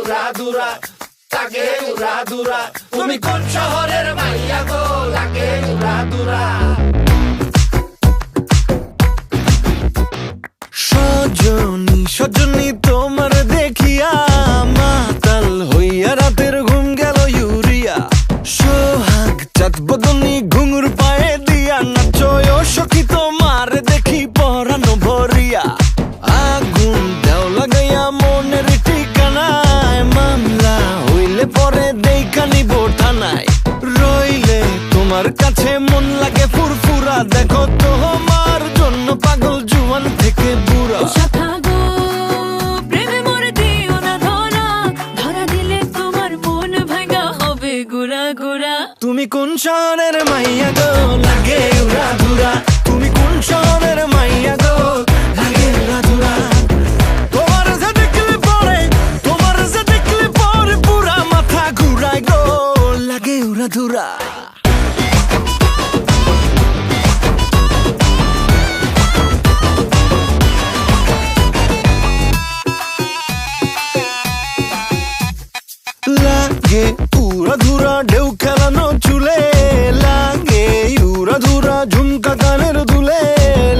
উড়াধুরা, লাগে উড়াধুরা। তুমি কোন শহরের মাইয়া গো, লাগে উড়াধুরা। সজনী সজনী তোমার দেখিয়া মাতাল হইয়া রাতের ঘুম গেল ইউরিয়া। সোহাগ চাঁদ বদনী ঘুঙুর পায়ে দিয়া নাচয় সখী তোমার দেখি পরানো ভরিয়া। আগুন দেও লাগাইয়া মনের ঠিকানায়, মামলা হইলে পরে দেখা নিব থানায়। রইলে তোমার কাছে মন লাগে ফুরফুরা, দেখো তোমার জন্য পাগল জুয়ান থেকে বুড়া। তুমি কোন শহরের মাইয়া গো, লাগে উড়াধুরা। তুমি কোন শহরের মাইয়া গো, লাগে উড়াধুরা। তোমার যে দেখলে পরে, তোমার যে দেখলে পরে পুরা মাথা ঘুরায় গো, লাগে উড়াধুরা। লাগে উড়াধুরা ঢেউ খেলানো চুলে, লাগে উড়াধুরা ঝুমকা কানের দুলে,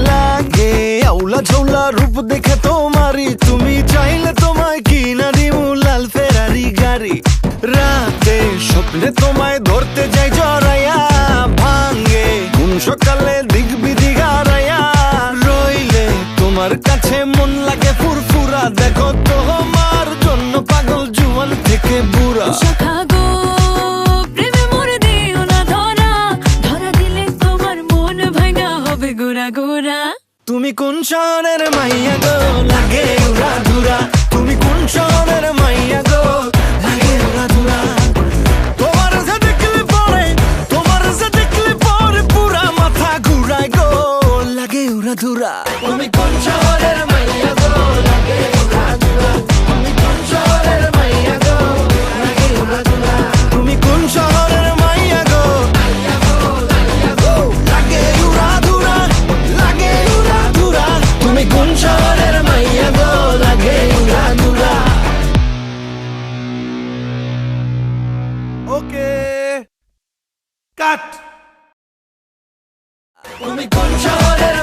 লাগে আউলা ঝৌলা রূপ দেখে তোমারি, তুমি চাইলে তোমায় কিনা দিমু লাল ফেরারি গাড়ি। রাতে স্বপ্নে তোমায় ধরতে যাই জড়াইয়া, ভাঙ্গে ঘুম সকালে দিক বিধি হারাইয়া। রইলে তোমার কাছে মন লাগে ফুরফুরা, দেখো তোমার জন্য পাগল জুয়ান থেকে বুড়া। তুমি কোন শহরের মাইয়া গো, লাগে উড়াধুরা। তুমি কোন শহরের মাইয়া গো, লাগে উড়াধুরা। তোমার যে দেখলে পরে, তোমার যে দেখলে পরে পুরা মাথা ঘুরায় গো, লাগে উড়াধুরা। তুমি কোন শহরের মাইয়া গো, লাগে উড়াধুরা। তুমি কোন শহরের মাইয়া গো, লাগে উড়াধুরা। তুমি কোন শহরের মাইয়া গো, মাইয়া গো, মাইয়া গো, লাগে উড়াধুরা, লাগে উড়াধুরা। তুমি কোন শহরের মাইয়া গো, লাগে উড়াধুরা। ওকে কাট। তুমি কোন শহরের